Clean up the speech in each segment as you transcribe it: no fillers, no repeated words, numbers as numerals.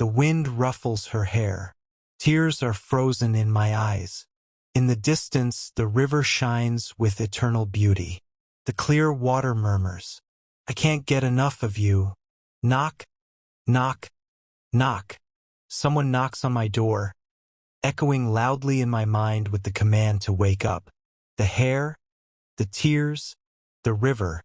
The wind ruffles her hair. Tears are frozen in my eyes. In the distance, the river shines with eternal beauty. The clear water murmurs, "I can't get enough of you." Knock, knock, knock. Someone knocks on my door, echoing loudly in my mind with the command to wake up. The hair, the tears, the river.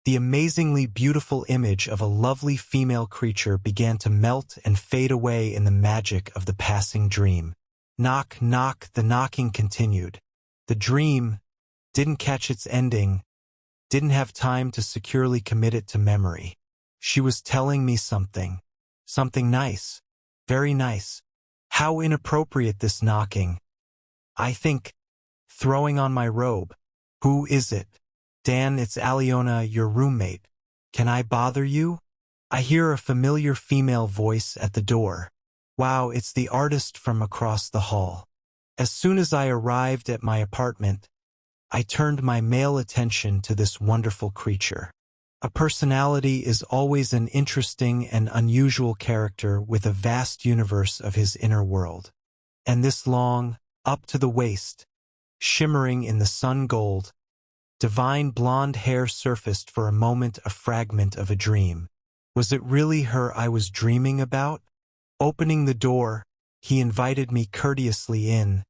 The amazingly beautiful image of a lovely female creature began to melt and fade away in the magic of the passing dream. Knock, knock, the knocking continued. The dream didn't catch its ending, didn't have time to securely commit it to memory. She was telling me something. Something nice. Very nice. How inappropriate this knocking. I think, throwing on my robe. "Who is it?" "Dan, it's Aliona, your roommate. Can I bother you?" I hear a familiar female voice at the door. Wow, it's the artist from across the hall. As soon as I arrived at my apartment, I turned my male attention to this wonderful creature. A personality is always an interesting and unusual character with a vast universe of his inner world. And this long, up to the waist, shimmering in the sun gold, divine blonde hair surfaced for a moment a fragment of a dream. Was it really her I was dreaming about? Opening the door, he invited me courteously in,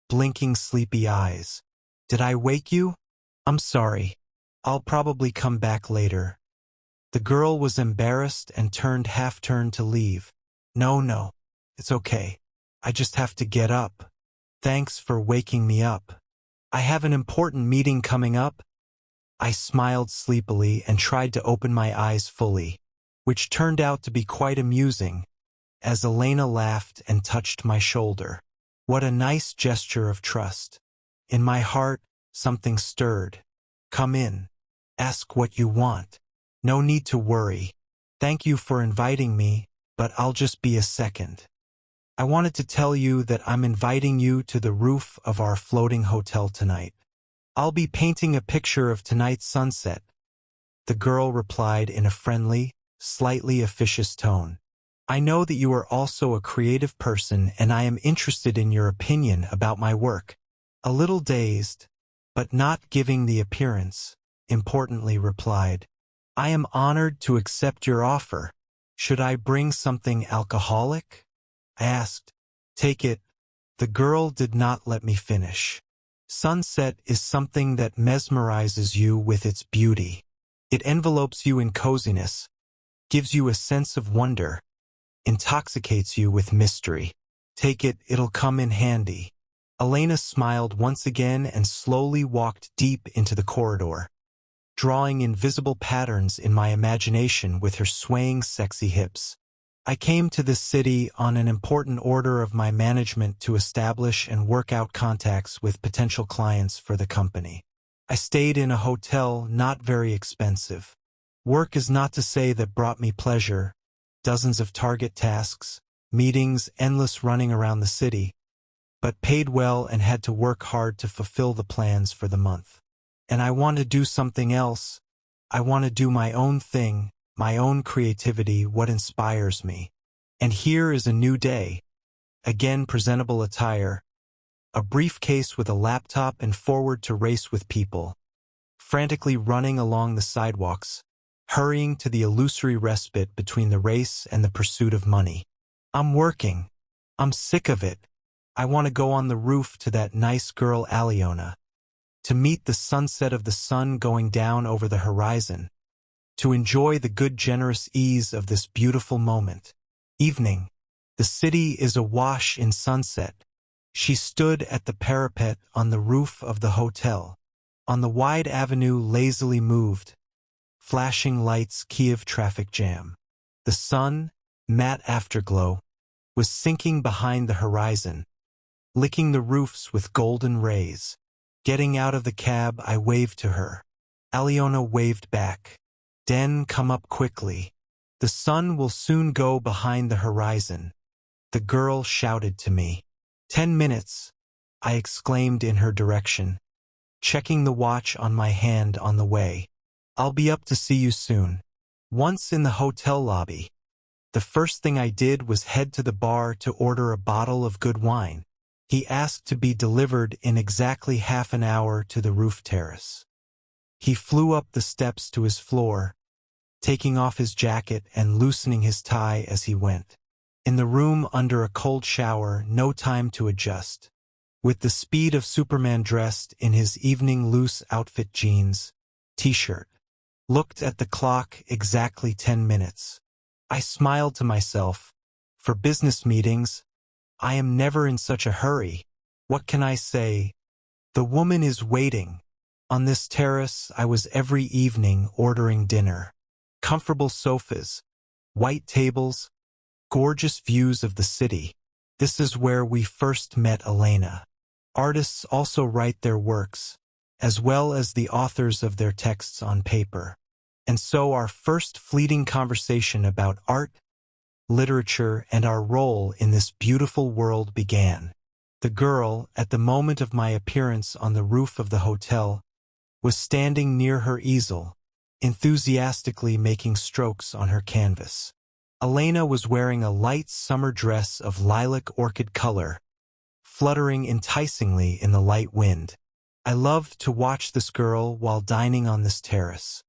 blinking sleepy eyes. "Did I wake you? I'm sorry. I'll probably come back later." The girl was embarrassed and half-turned to leave. No, it's okay. I just have to get up. Thanks for waking me up. I have an important meeting coming up." I smiled sleepily and tried to open my eyes fully, which turned out to be quite amusing, as Elena laughed and touched my shoulder. What a nice gesture of trust. In my heart, something stirred. "Come in. Ask what you want. No need to worry. Thank you for inviting me, but I'll just be a second. I wanted to tell you that I'm inviting you to the roof of our floating hotel tonight. I'll be painting a picture of tonight's sunset." The girl replied in a friendly, slightly officious tone. "I know that you are also a creative person and I am interested in your opinion about my work." A little dazed, but not giving the appearance, importantly replied, "I am honored to accept your offer. Should I bring something alcoholic?" I asked. "Take it." The girl did not let me finish. Sunset is something that mesmerizes you with its beauty. It envelopes you in coziness, gives you a sense of wonder, intoxicates you with mystery. Take it, it'll come in handy. Elena smiled once again and slowly walked deep into the corridor, drawing invisible patterns in my imagination with her swaying sexy hips. I came to this city on an important order of my management to establish and work out contacts with potential clients for the company. I stayed in a hotel not very expensive. Work is not to say that brought me pleasure. Dozens of target tasks, meetings, endless running around the city, but paid well and had to work hard to fulfill the plans for the month. And I want to do something else. I want to do my own thing. My own creativity, what inspires me. And here is a new day. Again, presentable attire, a briefcase with a laptop and forward to race with people, frantically running along the sidewalks, hurrying to the illusory respite between the race and the pursuit of money. I'm working. I'm sick of it. I want to go on the roof to that nice girl Aliona, to meet the sunset of the sun going down over the horizon, to enjoy the good generous ease of this beautiful moment. Evening. The city is awash in sunset. She stood at the parapet on the roof of the hotel. On the wide avenue lazily moved, flashing lights Kiev traffic jam. The sun, matte afterglow, was sinking behind the horizon, licking the roofs with golden rays. Getting out of the cab, I waved to her. Aliona waved back. "Den, come up quickly. The sun will soon go behind the horizon," the girl shouted to me. 10 minutes, I exclaimed in her direction, checking the watch on my hand on the way. "I'll be up to see you soon." Once in the hotel lobby, The first thing I did was head to the bar to order a bottle of good wine. He asked to be delivered in exactly half an hour to the roof terrace. He flew up the steps to his floor, taking off his jacket and loosening his tie as he went. In the room under a cold shower, no time to adjust. With the speed of Superman dressed in his evening loose outfit jeans, t-shirt. Looked at the clock, exactly 10 minutes. I smiled to myself. For business meetings, I am never in such a hurry. What can I say? The woman is waiting. On this terrace, I was every evening ordering dinner. Comfortable sofas, white tables, gorgeous views of the city. This is where we first met Elena. Artists also write their works, as well as the authors of their texts on paper. And so our first fleeting conversation about art, literature, and our role in this beautiful world began. The girl, at the moment of my appearance on the roof of the hotel, was standing near her easel, enthusiastically making strokes on her canvas. Elena was wearing a light summer dress of lilac orchid color, fluttering enticingly in the light wind. I loved to watch this girl while dining on this terrace.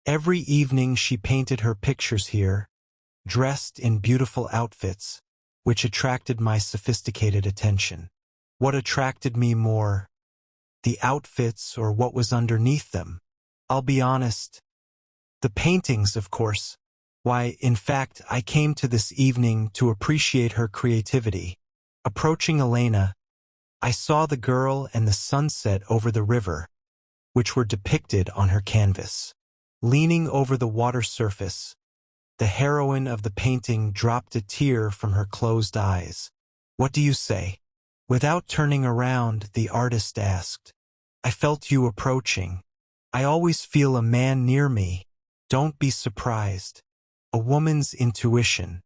Every evening she painted her pictures here, dressed in beautiful outfits, which attracted my sophisticated attention. What attracted me more? The outfits or what was underneath them? I'll be honest. The paintings, of course. Why, in fact, I came to this evening to appreciate her creativity. Approaching Elena, I saw the girl and the sunset over the river, which were depicted on her canvas. Leaning over the water surface, the heroine of the painting dropped a tear from her closed eyes. What do you say? Without turning around, the artist asked. I felt you approaching. I always feel a man near me. Don't be surprised. A woman's intuition.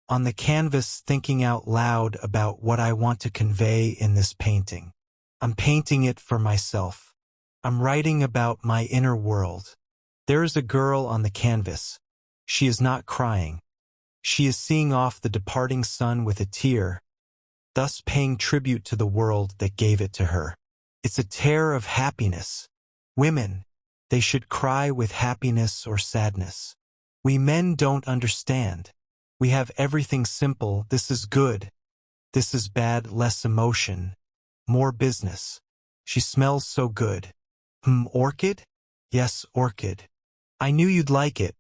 On the canvas, thinking out loud about what I want to convey in this painting. I'm painting it for myself. I'm writing about my inner world. There is a girl on the canvas. She is not crying. She is seeing off the departing sun with a tear, thus paying tribute to the world that gave it to her. It's a tear of happiness. Women, they should cry with happiness or sadness. We men don't understand. We have everything simple. This is good. This is bad. Less emotion. More business. She smells so good. Orchid? Yes, orchid. I knew you'd like it.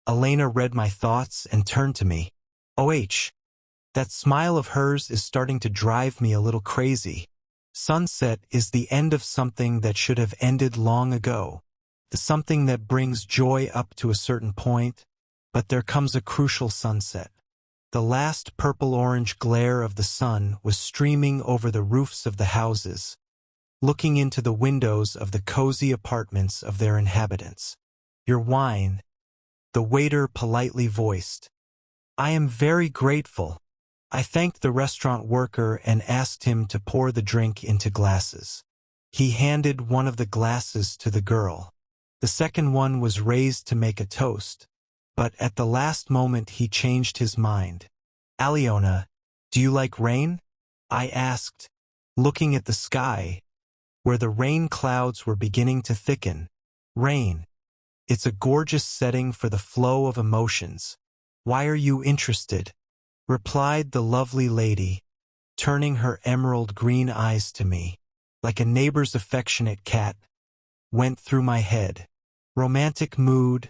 Elena read my thoughts and turned to me. OH. That smile of hers is starting to drive me a little crazy. Sunset is the end of something that should have ended long ago. The something that brings joy up to a certain point, but there comes a crucial sunset. The last purple-orange glare of the sun was streaming over the roofs of the houses, looking into the windows of the cozy apartments of their inhabitants. Your wine, the waiter politely voiced. I am very grateful. I thanked the restaurant worker and asked him to pour the drink into glasses. He handed one of the glasses to the girl. The second one was raised to make a toast, but at the last moment he changed his mind. Aliona, do you like rain? I asked, looking at the sky, where the rain clouds were beginning to thicken. Rain. It's a gorgeous setting for the flow of emotions. Why are you interested? Replied the lovely lady, turning her emerald green eyes to me, like a neighbor's affectionate cat, went through my head. Romantic mood,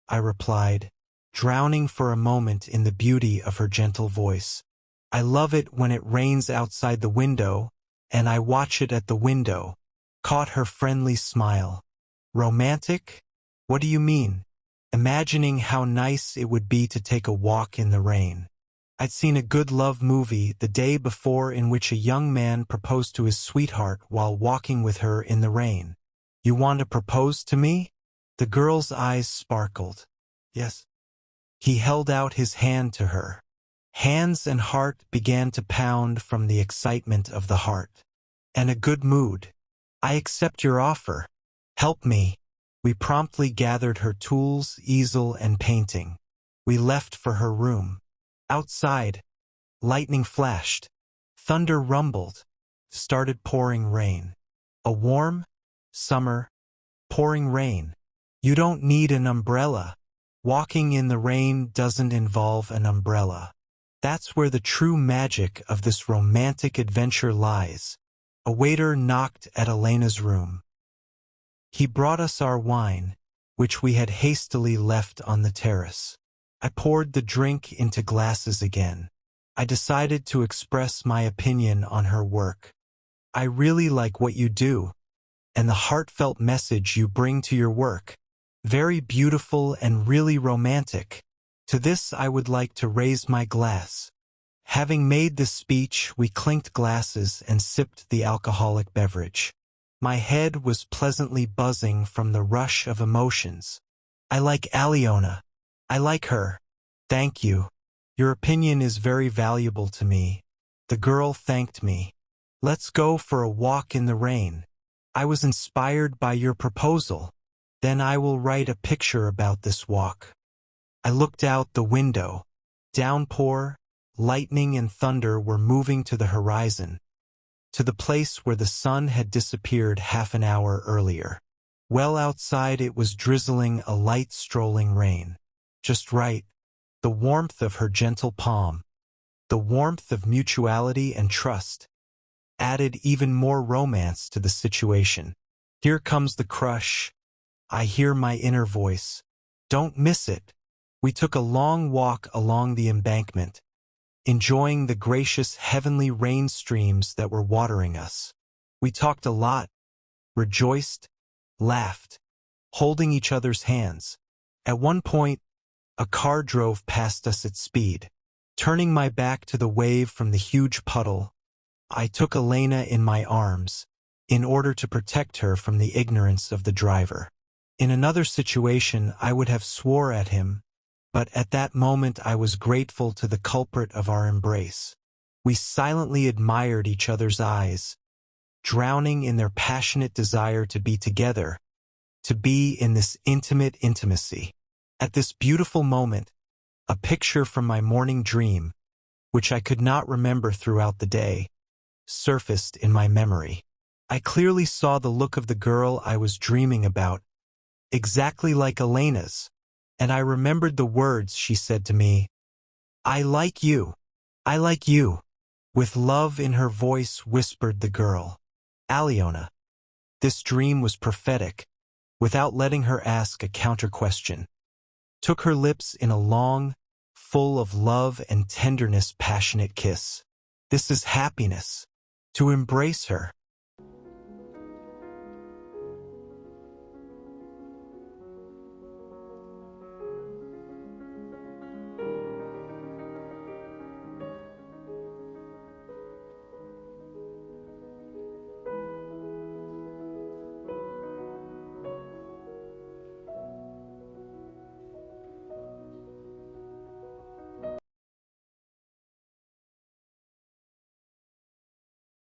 I replied, drowning for a moment in the beauty of her gentle voice. I love it when it rains outside the window, and I watch it at the window. Caught her friendly smile. Romantic? What do you mean? Imagining how nice it would be to take a walk in the rain. I'd seen a good love movie the day before in which a young man proposed to his sweetheart while walking with her in the rain. You want to propose to me? The girl's eyes sparkled. Yes. He held out his hand to her. Hands and heart began to pound from the excitement of the heart. And a good mood. I accept your offer. Help me. We promptly gathered her tools, easel, and painting. We left for her room. Outside, lightning flashed. Thunder rumbled. Started pouring rain. A warm, summer, pouring rain. You don't need an umbrella. Walking in the rain doesn't involve an umbrella. That's where the true magic of this romantic adventure lies. A waiter knocked at Elena's room. He brought us our wine, which we had hastily left on the terrace. I poured the drink into glasses again. I decided to express my opinion on her work. I really like what you do, and the heartfelt message you bring to your work. Very beautiful and really romantic. To this I would like to raise my glass. Having made this speech, we clinked glasses and sipped the alcoholic beverage. My head was pleasantly buzzing from the rush of emotions. I like Aliona. I like her. Thank you. Your opinion is very valuable to me. The girl thanked me. Let's go for a walk in the rain. I was inspired by your proposal. Then I will write a picture about this walk. I looked out the window. Downpour, lightning and thunder were moving to the horizon, to the place where the sun had disappeared half an hour earlier. Well outside it was drizzling a light strolling rain. Just right. The warmth of her gentle palm, the warmth of mutuality and trust, added even more romance to the situation. Here comes the crush. I hear my inner voice. Don't miss it. We took a long walk along the embankment, enjoying the gracious heavenly rain streams that were watering us. We talked a lot, rejoiced, laughed, holding each other's hands. At one point, a car drove past us at speed. Turning my back to the wave from the huge puddle, I took Elena in my arms, in order to protect her from the ignorance of the driver. In another situation, I would have swore at him, but at that moment I was grateful to the culprit of our embrace. We silently admired each other's eyes, drowning in their passionate desire to be together, to be in this intimate intimacy. At this beautiful moment, a picture from my morning dream, which I could not remember throughout the day, surfaced in my memory. I clearly saw the look of the girl I was dreaming about, exactly like Elena's, and I remembered the words she said to me. I like you. I like you. With love in her voice whispered the girl. Aliona. This dream was prophetic, without letting her ask a counter-question. Took her lips in a long, full of love and tenderness passionate kiss. This is happiness. To embrace her,